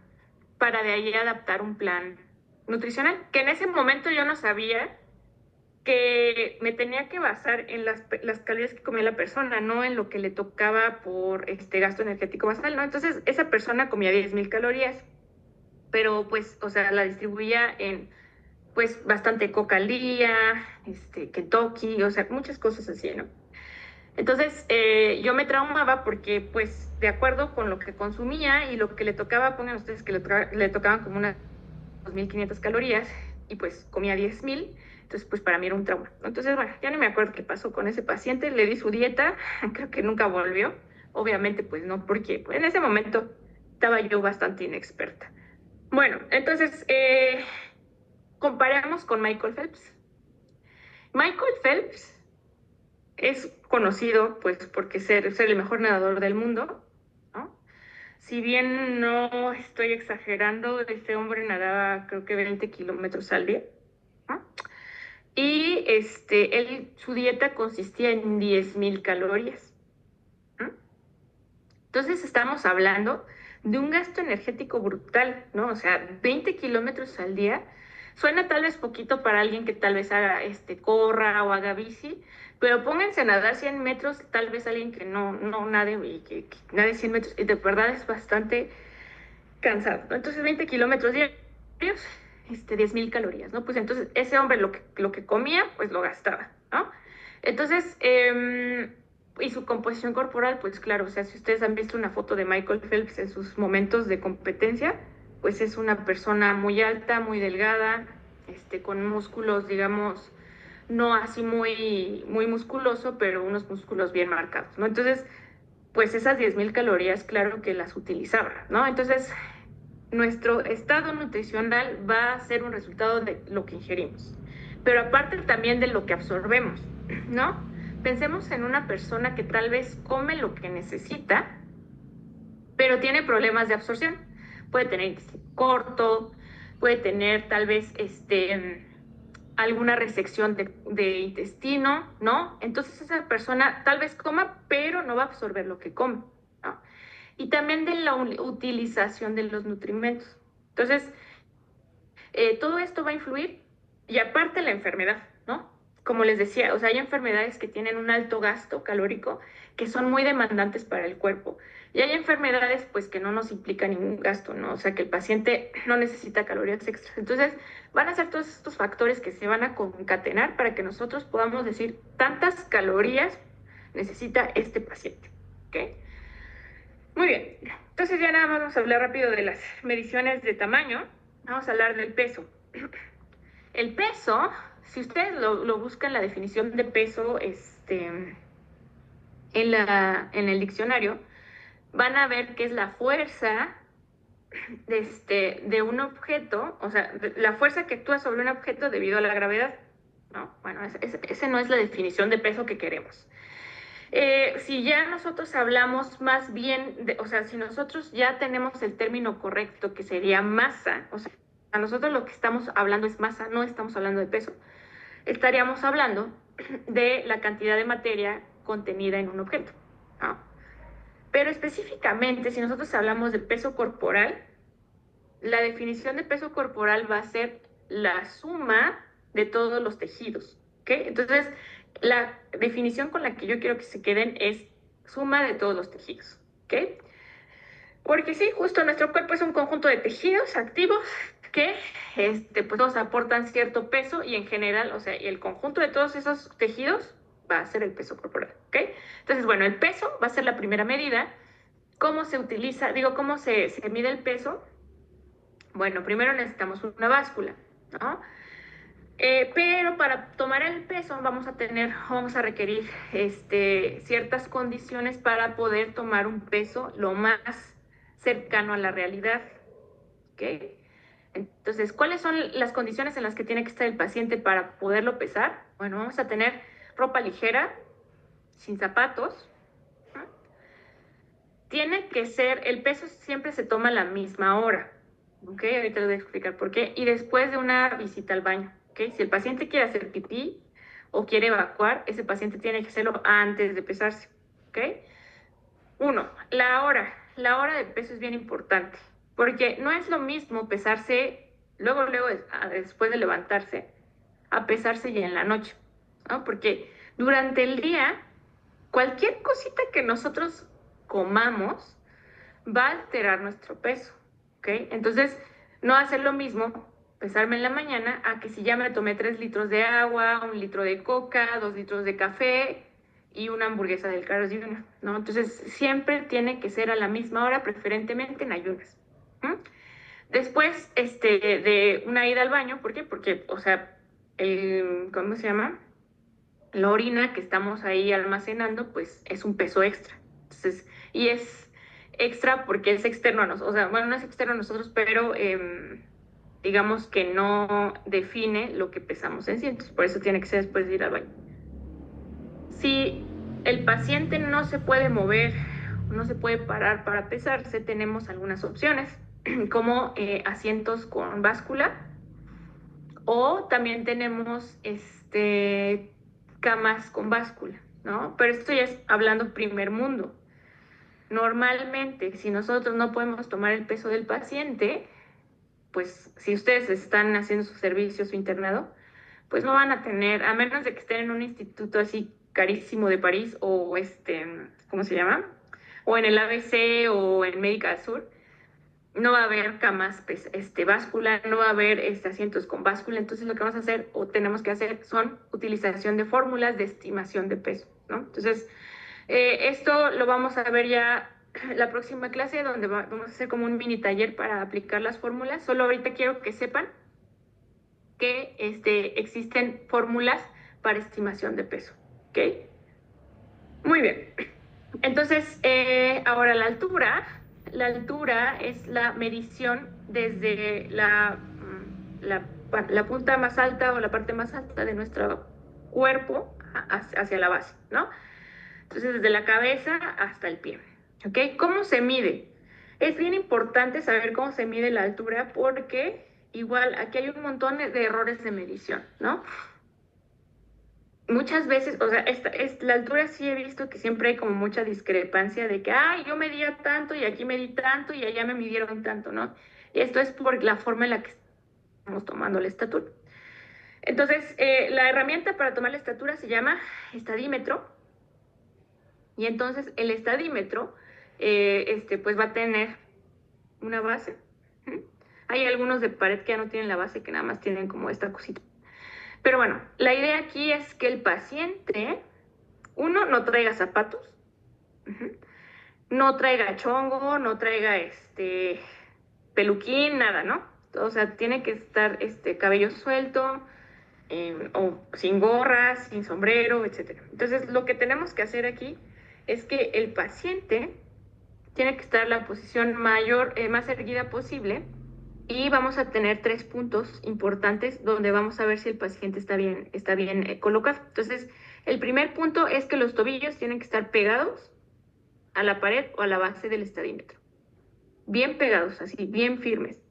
para de ahí adaptar un plan nutricional, que en ese momento yo no sabía que me tenía que basar en las calorías que comía la persona, no en lo que le tocaba por gasto energético basal, ¿no? Entonces, esa persona comía 10,000 calorías, pero pues, o sea, la distribuía en, pues, bastante coca al día, Kentucky, o sea, muchas cosas así, ¿no? Entonces, yo me traumaba porque, pues, de acuerdo con lo que consumía y lo que le tocaba, pongan ustedes que le tocaban como unas 2,500 calorías y pues comía 10,000, entonces pues para mí era un trauma. Entonces, bueno, ya no me acuerdo qué pasó con ese paciente, le di su dieta, creo que nunca volvió, obviamente pues no, porque pues, en ese momento estaba yo bastante inexperta. Bueno, entonces, comparamos con Michael Phelps. Michael Phelps es conocido pues porque ser el mejor nadador del mundo, ¿no? Si bien no estoy exagerando, este hombre nadaba creo que 20 kilómetros al día. ¿no? Y su dieta consistía en 10,000 calorías. ¿No? Entonces estamos hablando de un gasto energético brutal, ¿no? O sea, 20 kilómetros al día. Suena tal vez poquito para alguien que tal vez haga, corra o haga bici, pero pónganse a nadar 100 metros, tal vez alguien que no nade, y que nade 100 metros, y de verdad es bastante cansado, ¿no? Entonces 20 kilómetros diarios, 10,000 calorías, ¿no? Pues entonces ese hombre lo que comía, pues lo gastaba, ¿no? Entonces, y su composición corporal, pues claro, o sea, si ustedes han visto una foto de Michael Phelps en sus momentos de competencia, pues es una persona muy alta, muy delgada, con músculos, digamos, no así muy, muy musculoso, pero unos músculos bien marcados, ¿no? Entonces, pues esas 10,000 calorías, claro que las utilizaba, ¿no? Entonces, nuestro estado nutricional va a ser un resultado de lo que ingerimos, pero aparte también de lo que absorbemos, ¿no? Pensemos en una persona que tal vez come lo que necesita, pero tiene problemas de absorción. Puede tener intestino corto, puede tener tal vez alguna resección de intestino, ¿no? Entonces esa persona tal vez coma, pero no va a absorber lo que come, ¿no? Y también de la utilización de los nutrimentos. Entonces, todo esto va a influir, y aparte la enfermedad, ¿no? Como les decía, o sea, hay enfermedades que tienen un alto gasto calórico, que son muy demandantes para el cuerpo. Y hay enfermedades, pues, que no nos implican ningún gasto, ¿no? O sea, que el paciente no necesita calorías extras. Entonces, van a ser todos estos factores que se van a concatenar para que nosotros podamos decir tantas calorías necesita este paciente, ¿ok? Muy bien. Entonces, ya nada más vamos a hablar rápido de las mediciones de tamaño. Vamos a hablar del peso. El peso, si ustedes lo buscan, la definición de peso en el diccionario, van a ver que es la fuerza de un objeto, o sea, la fuerza que actúa sobre un objeto debido a la gravedad, ¿no? Bueno, ese no es la definición de peso que queremos. Si ya nosotros hablamos más bien, o sea, si nosotros ya tenemos el término correcto, que sería masa, o sea, a nosotros lo que estamos hablando es masa, no estamos hablando de peso, estaríamos hablando de la cantidad de materia contenida en un objeto, ¿no? Pero específicamente, si nosotros hablamos de peso corporal, la definición de peso corporal va a ser la suma de todos los tejidos, ¿ok? Entonces, la definición con la que yo quiero que se queden es suma de todos los tejidos, ¿ok? Porque sí, justo nuestro cuerpo es un conjunto de tejidos activos que pues todos aportan cierto peso, y en general, o sea, y el conjunto de todos esos tejidos va a ser el peso corporal, ¿ok? Entonces, bueno, el peso va a ser la primera medida. ¿Cómo se utiliza? Cómo se mide el peso. Bueno, primero necesitamos una báscula, ¿no? Pero para tomar el peso vamos a requerir ciertas condiciones para poder tomar un peso lo más cercano a la realidad, ¿ok? Entonces, ¿cuáles son las condiciones en las que tiene que estar el paciente para poderlo pesar? Bueno, vamos a tener ropa ligera, sin zapatos, ¿no? Tiene que ser, el peso siempre se toma a la misma hora, ¿ok? Ahorita les voy a explicar por qué. Y después de una visita al baño, ¿ok? Si el paciente quiere hacer pipí o quiere evacuar, ese paciente tiene que hacerlo antes de pesarse, ¿ok? Uno, la hora. La hora de peso es bien importante, porque no es lo mismo pesarse luego, después de levantarse, a pesarse ya en la noche, ¿no? Porque durante el día, cualquier cosita que nosotros comamos va a alterar nuestro peso, ¿ok? Entonces, no hacer lo mismo pesarme en la mañana a que si ya me tomé 3 litros de agua, 1 litro de coca, 2 litros de café y una hamburguesa del Carl's Jr., ¿no? Entonces, siempre tiene que ser a la misma hora, preferentemente en ayunas. Después de una ida al baño, ¿por qué? Porque, o sea, ¿cómo se llama? La orina que estamos ahí almacenando, pues es un peso extra. Entonces, y es extra porque es externo a nosotros, o sea, bueno, no es externo a nosotros, pero digamos que no define lo que pesamos en sí, entonces por eso tiene que ser después de ir al baño. Si el paciente no se puede mover, no se puede parar para pesarse, tenemos algunas opciones, como asientos con báscula O también tenemos camas con báscula, ¿no? Pero esto ya es hablando primer mundo. Normalmente, si nosotros no podemos tomar el peso del paciente, pues si ustedes están haciendo su servicio, su internado, pues no van a tener, a menos de que estén en un instituto así carísimo de París o ¿cómo se llama? O en el ABC o en Médica Sur, no va a haber camas báscula, no va a haber asientos con báscula. Entonces lo que vamos a hacer o tenemos que hacer son utilización de fórmulas de estimación de peso, ¿no? Entonces, esto lo vamos a ver ya la próxima clase, donde vamos a hacer como un mini taller para aplicar las fórmulas. Solo ahorita quiero que sepan que existen fórmulas para estimación de peso, ¿ok? Muy bien. Entonces, ahora la altura es la medición desde la punta más alta o la parte más alta de nuestro cuerpo hacia la base, ¿no? Entonces, desde la cabeza hasta el pie, ¿ok? ¿Cómo se mide? Es bien importante saber cómo se mide la altura porque igual aquí hay un montón de errores de medición, ¿no? Muchas veces, o sea, la altura sí he visto que siempre hay como mucha discrepancia de que, ay, yo medía tanto y aquí medí tanto y allá me midieron tanto, ¿no? Y esto es por la forma en la que estamos tomando la estatura. Entonces, la herramienta para tomar la estatura se llama estadímetro. Y entonces el estadímetro, pues va a tener una base. Hay algunos de pared que ya no tienen la base, que nada más tienen como esta cosita. Pero bueno, la idea aquí es que el paciente, uno, no traiga zapatos, no traiga chongo, no traiga peluquín, nada, ¿no? O sea, tiene que estar cabello suelto, o sin gorra, sin sombrero, etc. Entonces, lo que tenemos que hacer aquí es que el paciente tiene que estar en la posición más erguida posible, y vamos a tener 3 puntos importantes donde vamos a ver si el paciente está bien colocado. Entonces, el primer punto es que los tobillos tienen que estar pegados a la pared o a la base del estadímetro. Bien pegados, así, bien firmes.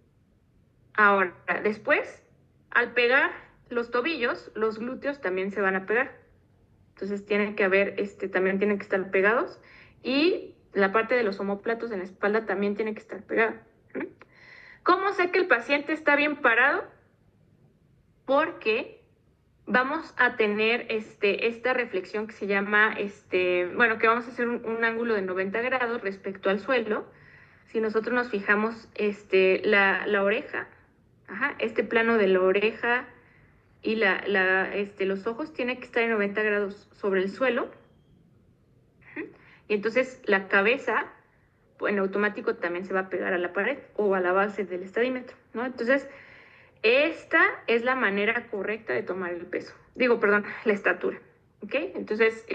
Ahora, después, al pegar los tobillos, los glúteos también se van a pegar. Entonces, tienen que haber, también tienen que estar pegados, y la parte de los omóplatos en la espalda también tiene que estar pegada. ¿Cómo sé que el paciente está bien parado? Porque vamos a tener esta reflexión que se llama, que vamos a hacer un ángulo de 90 grados respecto al suelo. Si nosotros nos fijamos, la oreja, este plano de la oreja y los ojos tienen que estar en 90 grados sobre el suelo. Y entonces la cabeza, en automático, también se va a pegar a la pared o a la base del estadímetro, ¿no? Entonces, esta es la manera correcta de tomar el peso. La estatura, ¿ok? Entonces,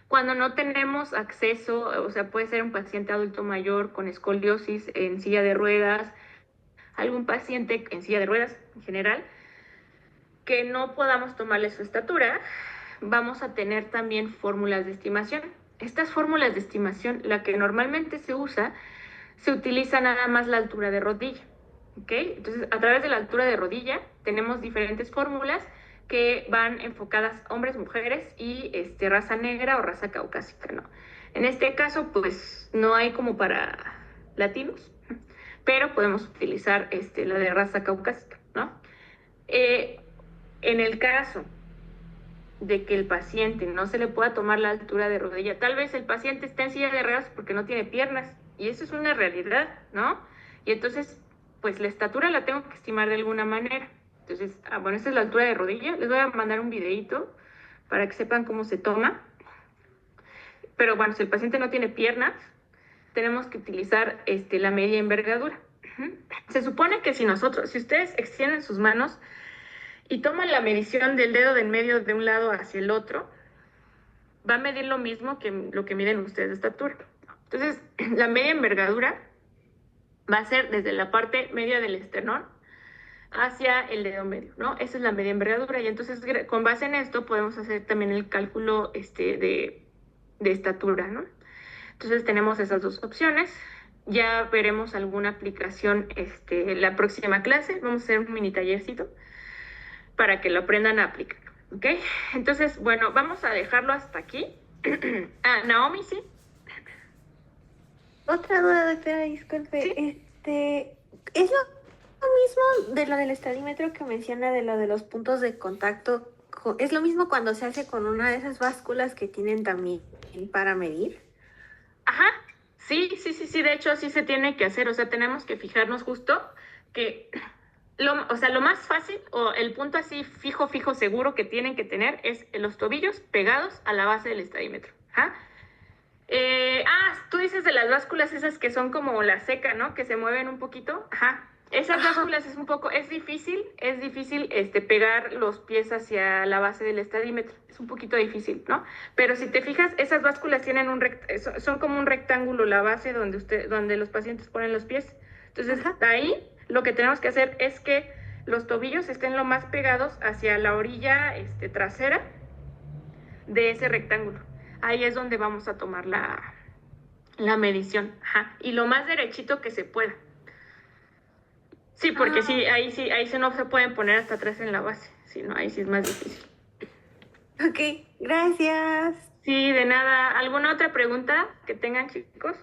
cuando no tenemos acceso, o sea, puede ser un paciente adulto mayor con escoliosis en silla de ruedas, algún paciente en silla de ruedas en general, que no podamos tomarle su estatura, vamos a tener también fórmulas de estimación. Estas fórmulas de estimación, la que normalmente se utiliza nada más la altura de rodilla, ¿ok? Entonces, a través de la altura de rodilla tenemos diferentes fórmulas que van enfocadas a hombres, mujeres y raza negra o raza caucásica, ¿no? En este caso, pues, no hay como para latinos, pero podemos utilizar la de raza caucásica, ¿no? En el caso de que el paciente no se le pueda tomar la altura de rodilla, tal vez el paciente está en silla de ruedas porque no tiene piernas, y eso es una realidad, ¿no? Y entonces, pues la estatura la tengo que estimar de alguna manera. Entonces, esta es la altura de rodilla. Les voy a mandar un videito para que sepan cómo se toma. Pero bueno, si el paciente no tiene piernas, tenemos que utilizar la media envergadura. Se supone que si ustedes extienden sus manos y toman la medición del dedo del medio de un lado hacia el otro, va a medir lo mismo que lo que miden ustedes de estatura. Entonces, la media envergadura va a ser desde la parte media del esternón hacia el dedo medio, ¿no? Esa es la media envergadura. Y entonces, con base en esto, podemos hacer también el cálculo de estatura, ¿no? Entonces, tenemos esas dos opciones. ya veremos alguna aplicación la próxima clase. Vamos a hacer un mini tallercito para que lo aprendan a aplicar, ¿ok? Entonces, bueno, vamos a dejarlo hasta aquí. Naomi, ¿sí? Otra duda, doctora, disculpe. Sí. ¿Es lo mismo de lo del estadímetro que menciona de lo de los puntos de contacto? ¿Es lo mismo cuando se hace con una de esas básculas que tienen también para medir? Ajá, sí, de hecho sí se tiene que hacer, o sea, tenemos que fijarnos justo que, o sea, lo más fácil o el punto así fijo, seguro que tienen que tener es los tobillos pegados a la base del estadímetro. Ajá. Tú dices de las básculas esas que son como la seca, ¿no? Que se mueven un poquito. Ajá. Esas básculas es difícil, pegar los pies hacia la base del estadímetro. Es un poquito difícil, ¿no? Pero si te fijas, esas básculas tienen son como un rectángulo la base donde los pacientes ponen los pies. Entonces, ahí lo que tenemos que hacer es que los tobillos estén lo más pegados hacia la orilla trasera de ese rectángulo. Ahí es donde vamos a tomar la medición. Ajá. Y lo más derechito que se pueda. Sí, porque ahí sí no se pueden poner hasta atrás en la base. Sí, no, ahí sí es más difícil. Ok, gracias. Sí, de nada. ¿Alguna otra pregunta que tengan, chicos?